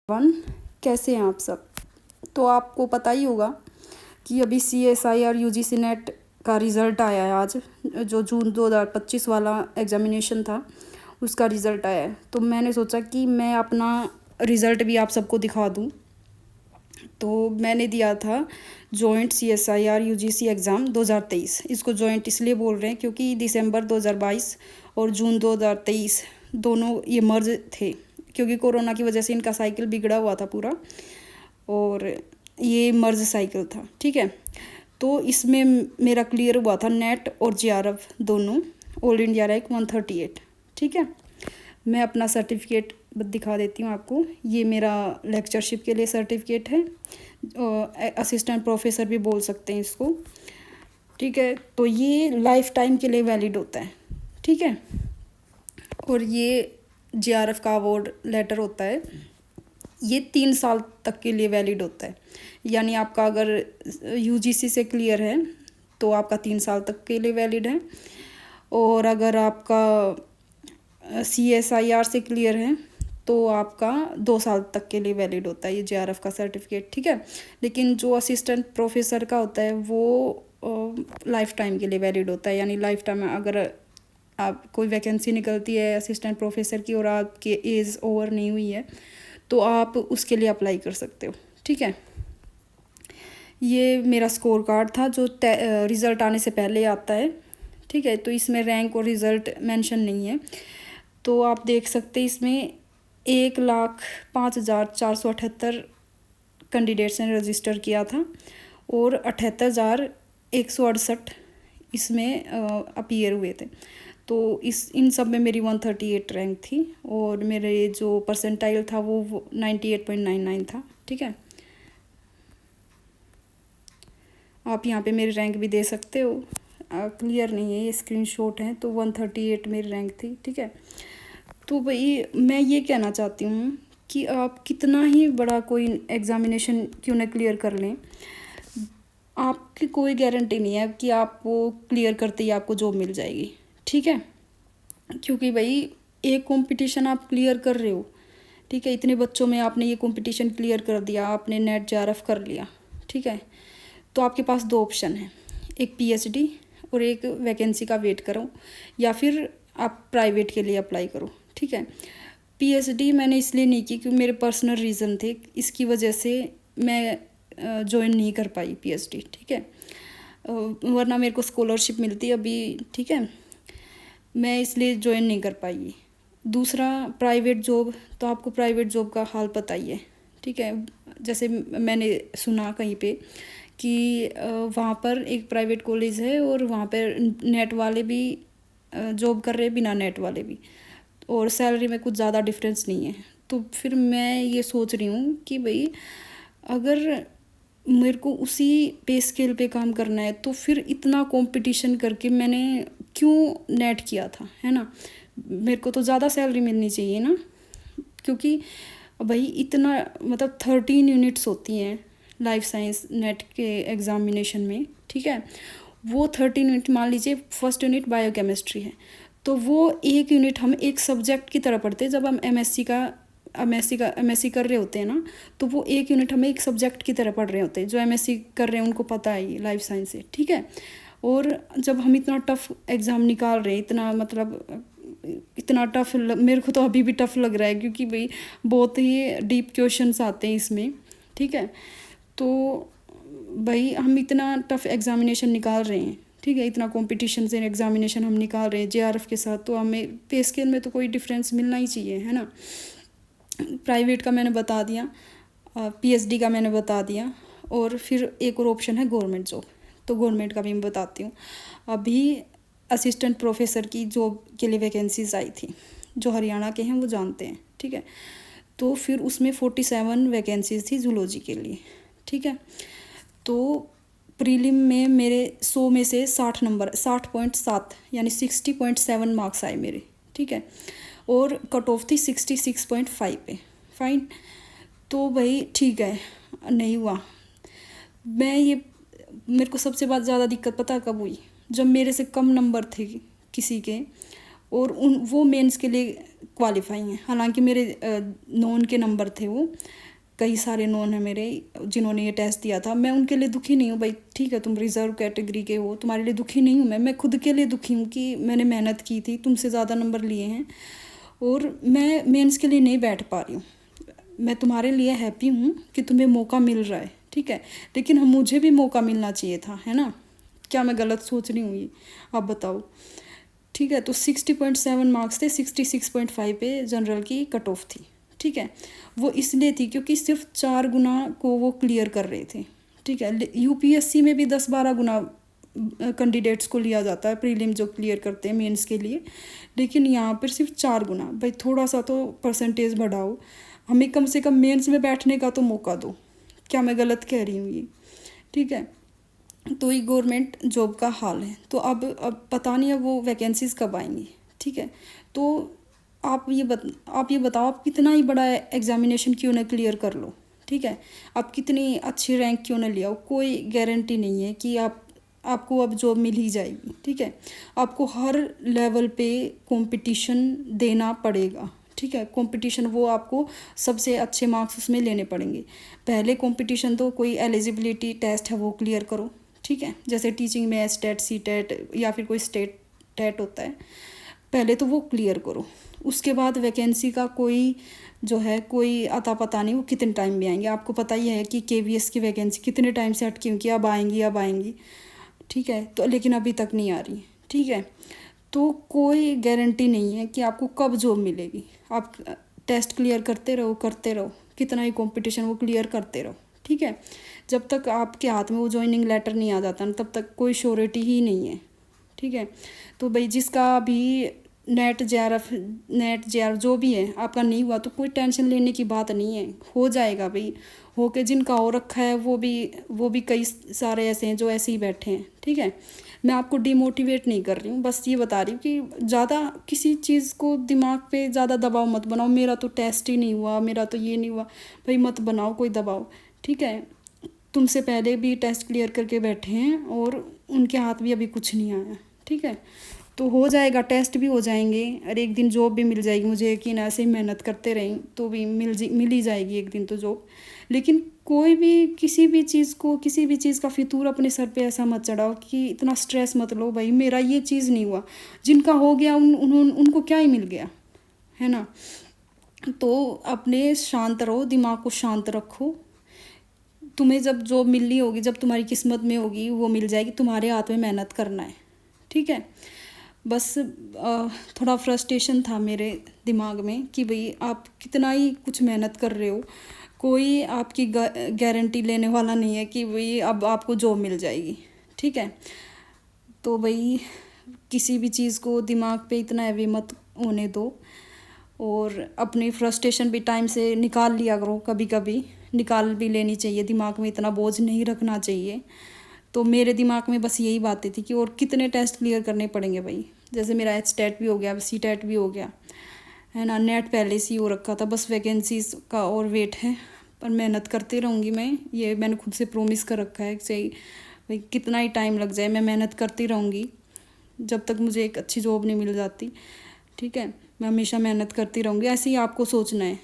One कैसे हैं आप सब। तो आपको पता ही होगा कि अभी CSIR UGC नेट का रिज़ल्ट आया है आज, जो जून 2025 वाला एग्ज़ामिनेशन था उसका रिज़ल्ट आया है। तो मैंने सोचा कि मैं अपना रिज़ल्ट भी आप सबको दिखा दूं। तो मैंने दिया था जॉइंट CSIR UGC एग्ज़ाम 2023। इसको जॉइंट इसलिए बोल रहे हैं क्योंकि दिसंबर 2022 और जून 2023 दोनों ये मर्ज थे, क्योंकि कोरोना की वजह से इनका साइकिल बिगड़ा हुआ था पूरा, और ये मर्ज साइकिल था। ठीक है, तो इसमें मेरा क्लियर हुआ था नेट और JRF दोनों, ऑल इंडिया रैंक 138। ठीक है, मैं अपना सर्टिफिकेट दिखा देती हूँ आपको। ये मेरा लेक्चरशिप के लिए सर्टिफिकेट है, असिस्टेंट प्रोफेसर भी बोल सकते हैं इसको। ठीक है, तो ये लाइफ टाइम के लिए वैलिड होता है। ठीक है, और ये JRF का अवार्ड लेटर होता है, ये 3 साल तक के लिए वैलिड होता है। यानी आपका अगर UGC से क्लियर है तो आपका 3 साल तक के लिए वैलिड है, और अगर आपका CSIR से क्लियर है तो आपका 2 साल तक के लिए वैलिड होता है ये JRF का सर्टिफिकेट। ठीक है, लेकिन जो असिस्टेंट प्रोफेसर का होता है वो लाइफ टाइम के लिए वैलिड होता है। यानी लाइफ टाइम अगर आप कोई वैकेंसी निकलती है असिस्टेंट प्रोफेसर की और आपकी एज ओवर नहीं हुई है तो आप उसके लिए अप्लाई कर सकते हो। ठीक है, ये मेरा स्कोर कार्ड था जो रिज़ल्ट आने से पहले आता है। ठीक है, तो इसमें रैंक और रिज़ल्ट मेंशन नहीं है। तो आप देख सकते हैं इसमें 1,05,478 कैंडिडेट्स ने रजिस्टर किया था और 78,168 इसमें अपीयर हुए थे। तो इन सब में मेरी 138 रैंक थी और मेरे जो परसेंटाइल था वो 98.99 था। ठीक है, आप यहाँ पे मेरी रैंक भी दे सकते हो। क्लियर नहीं है, ये स्क्रीनशॉट है। तो 138 मेरी रैंक थी। ठीक है, तो भाई मैं ये कहना चाहती हूँ कि आप कितना ही बड़ा कोई एग्ज़ामिनेशन क्यों ना क्लियर कर लें, आपकी कोई गारंटी नहीं है कि आपको क्लियर करते ही आपको जॉब मिल जाएगी। ठीक है, क्योंकि भाई एक कंपटीशन आप क्लियर कर रहे हो। ठीक है, इतने बच्चों में आपने ये कंपटीशन क्लियर कर दिया, आपने नेट JRF कर लिया। ठीक है, तो आपके पास 2 ऑप्शन हैं, एक PhD और एक वैकेंसी का वेट करो, या फिर आप प्राइवेट के लिए अप्लाई करो। ठीक है, PhD मैंने इसलिए नहीं की क्योंकि मेरे पर्सनल रीज़न थे, इसकी वजह से मैं ज्वाइन नहीं कर पाई PhD। ठीक है, वरना मेरे को स्कॉलरशिप मिलती अभी। ठीक है, मैं इसलिए ज्वाइन नहीं कर पाई। दूसरा प्राइवेट जॉब, तो आपको प्राइवेट जॉब का हाल पता ही है। ठीक है, जैसे मैंने सुना कहीं पे कि वहाँ पर एक प्राइवेट कॉलेज है और वहाँ पर नेट वाले भी जॉब कर रहे हैं, बिना नेट वाले भी, और सैलरी में कुछ ज़्यादा डिफरेंस नहीं है। तो फिर मैं ये सोच रही हूँ कि भाई अगर मेरे को उसी पे स्केल पे काम करना है तो फिर इतना कंपटीशन करके मैंने क्यों नेट किया था, है ना। मेरे को तो ज़्यादा सैलरी मिलनी चाहिए ना, क्योंकि भाई इतना मतलब 13 यूनिट्स होती हैं लाइफ साइंस नेट के एग्ज़ामिनेशन में। ठीक है, वो 13 यूनिट, मान लीजिए फर्स्ट यूनिट बायोकेमिस्ट्री है तो वो एक यूनिट हम एक सब्जेक्ट की तरह पढ़ते हैं। जब हम MSc कर रहे होते हैं ना, तो वो एक यूनिट हमें एक सब्जेक्ट की तरह पढ़ रहे होते हैं। जो MSc कर रहे हैं उनको पता है ये लाइफ साइंस से। ठीक है, और जब हम इतना टफ एग्ज़ाम निकाल रहे हैं, इतना मतलब इतना टफ, मेरे को तो अभी भी टफ लग रहा है क्योंकि भाई बहुत ही डीप क्वेश्चंस आते हैं इसमें। ठीक है, तो भाई हम इतना टफ एग्ज़ामिनेशन निकाल रहे हैं। ठीक है, इतना कंपटीशन से एग्ज़ामिनेशन हम निकाल रहे हैं JRF के साथ, तो हमें पे स्केल में तो कोई डिफरेंस मिलना ही चाहिए, है ना। प्राइवेट का मैंने बता दिया, PhD का मैंने बता दिया, और फिर एक और ऑप्शन है गवर्नमेंट जॉब। तो गवर्नमेंट का भी मैं बताती हूँ। अभी असिस्टेंट प्रोफेसर की जॉब के लिए वैकेंसीज आई थी, जो हरियाणा के हैं वो जानते हैं। ठीक है, तो फिर उसमें 47 वैकेंसीज थी जूलॉजी के लिए। ठीक है, तो प्रीलिम में मेरे 100 में से 60 नंबर, 60.7 यानी 60.7 मार्क्स आए मेरे। ठीक है, और कट ऑफ थी 66.5 पे। फाइन, तो भाई ठीक है, नहीं हुआ। मेरे को सबसे ज़्यादा दिक्कत पता कब हुई, जब मेरे से कम नंबर थे किसी के और वो मेंस के लिए क्वालिफाई हैं। हालांकि मेरे नॉन के नंबर थे, वो कई सारे नॉन हैं मेरे जिन्होंने ये टेस्ट दिया था। मैं उनके लिए दुखी नहीं हूँ भाई, ठीक है तुम रिजर्व कैटेगरी के हो, तुम्हारे लिए दुखी नहीं हूँ मैं खुद के लिए दुखी हूँ कि मैंने मेहनत की थी, तुमसे ज़्यादा नंबर लिए हैं और मैं मेंस के लिए नहीं बैठ पा रही हूँ। मैं तुम्हारे लिए हैप्पी हूँ कि तुम्हें मौका मिल रहा है, ठीक है, लेकिन मुझे भी मौका मिलना चाहिए था, है ना। क्या मैं गलत सोच रही हूँ ये आप बताओ, ठीक है। तो 60.7 मार्क्स थे, 66.5 पे जनरल की कट ऑफ थी, ठीक है। वो इसलिए थी क्योंकि सिर्फ 4 गुना को वो क्लियर कर रहे थे, ठीक है। यूपीएससी में भी 10-12 गुना कैंडिडेट्स को लिया जाता है प्रीलिम जो क्लियर करते हैं मेंस के लिए, लेकिन यहाँ पर सिर्फ 4 गुना। भाई थोड़ा सा तो परसेंटेज बढ़ाओ, हमें कम से कम मेंस में बैठने का तो मौका दो। क्या मैं गलत कह रही हूँ ये, ठीक है। तो ये गवर्नमेंट जॉब का हाल है। तो अब पता नहीं अब वो वैकेंसीज़ कब आएंगी, ठीक है। तो आप ये बताओ आप कितना ही बड़ा एग्जामिनेशन क्यों ना क्लियर कर लो, ठीक है, आप कितनी अच्छी रैंक क्यों ना ले आओ, कोई गारंटी नहीं है कि आपको अब जॉब मिल ही जाएगी, ठीक है। आपको हर लेवल पे कंपटीशन देना पड़ेगा, ठीक है। कंपटीशन वो आपको सबसे अच्छे मार्क्स उसमें लेने पड़ेंगे। पहले कंपटीशन तो कोई एलिजिबिलिटी टेस्ट है वो क्लियर करो, ठीक है, जैसे टीचिंग में स्टेट सी टेट या फिर कोई स्टेट टेट होता है, पहले तो वो क्लियर करो। उसके बाद वैकेंसी का कोई जो है कोई अता पता नहीं वो कितने टाइम में आएंगे। आपको पता ही है कि केवीएस की वैकेंसी कितने टाइम से अटकी हुई कि अब आएंगी, ठीक है। तो लेकिन अभी तक नहीं आ रही, ठीक है। तो कोई गारंटी नहीं है कि आपको कब जॉब मिलेगी। आप टेस्ट क्लियर करते रहो, कितना ही कंपटीशन वो क्लियर करते रहो, ठीक है। जब तक आपके हाथ में वो ज्वाइनिंग लेटर नहीं आ जाता ना तब तक कोई श्योरिटी ही नहीं है, ठीक है। तो भाई जिसका भी नेट जेआरएफ जो भी है आपका नहीं हुआ तो कोई टेंशन लेने की बात नहीं है, हो जाएगा भाई। होके जिनका हो रखा है वो भी कई सारे ऐसे हैं जो ऐसे ही बैठे हैं, ठीक है। मैं आपको डिमोटिवेट नहीं कर रही हूँ, बस ये बता रही हूँ कि ज़्यादा किसी चीज़ को दिमाग पे ज़्यादा दबाव मत बनाओ, मेरा तो टेस्ट ही नहीं हुआ, मेरा तो ये नहीं हुआ, भाई मत बनाओ कोई दबाव, ठीक है। तुमसे पहले भी टेस्ट क्लियर करके बैठे हैं और उनके हाथ भी अभी कुछ नहीं आया, ठीक है। तो हो जाएगा, टेस्ट भी हो जाएंगे और एक दिन जॉब भी मिल जाएगी, मुझे यकीन है। ऐसे ही मेहनत करते रहें तो भी मिल ही जाएगी एक दिन तो जॉब। लेकिन कोई भी किसी भी चीज़ का फितूर अपने सर पे ऐसा मत चढ़ाओ कि इतना स्ट्रेस मत लो भाई मेरा ये चीज़ नहीं हुआ, जिनका हो गया उनको क्या ही मिल गया, है ना। तो अपने शांत रहो, दिमाग को शांत रखो। तुम्हें जब जॉब मिलनी होगी, जब तुम्हारी किस्मत में होगी वो मिल जाएगी, तुम्हारे हाथ में मेहनत करना है, ठीक है। बस थोड़ा फ्रस्ट्रेशन था मेरे दिमाग में कि भाई आप कितना ही कुछ मेहनत कर रहे हो, कोई आपकी गारंटी लेने वाला नहीं है कि भाई अब आपको जॉब मिल जाएगी, ठीक है। तो भाई किसी भी चीज़ को दिमाग पे इतना हैवी मत होने दो और अपनी फ्रस्ट्रेशन भी टाइम से निकाल लिया करो, कभी कभी निकाल भी लेनी चाहिए, दिमाग में इतना बोझ नहीं रखना चाहिए। तो मेरे दिमाग में बस यही बातें थी कि और कितने टेस्ट क्लियर करने पड़ेंगे भाई, जैसे मेरा एचटेट भी हो गया, सीटेट भी हो गया, है ना। नेट पहले से ही हो रखा था, बस वैकेंसीज का और वेट है। पर मेहनत करती रहूँगी मैं, ये मैंने खुद से प्रॉमिस कर रखा है कि भाई कितना ही टाइम लग जाए मैं मेहनत करती रहूँगी जब तक मुझे एक अच्छी जॉब नहीं मिल जाती, ठीक है। मैं हमेशा मेहनत करती रहूँगी। ऐसे ही आपको सोचना है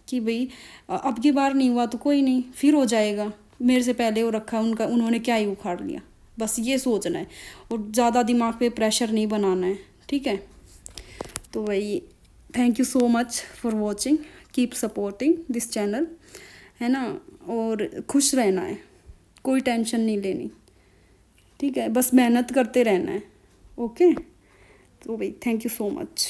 कि भाई अब की बार नहीं हुआ तो कोई नहीं, फिर हो जाएगा, मेरे से पहले हो रखा है उन्होंने क्या ही उखाड़ लिया, बस ये सोचना है और ज़्यादा दिमाग पे प्रेशर नहीं बनाना है, ठीक है। तो वही, thank you so much for watching, keep supporting this channel, है ना। और खुश रहना है, कोई टेंशन नहीं लेनी, ठीक है, बस मेहनत करते रहना है, ओके। तो भाई थैंक यू सो मच।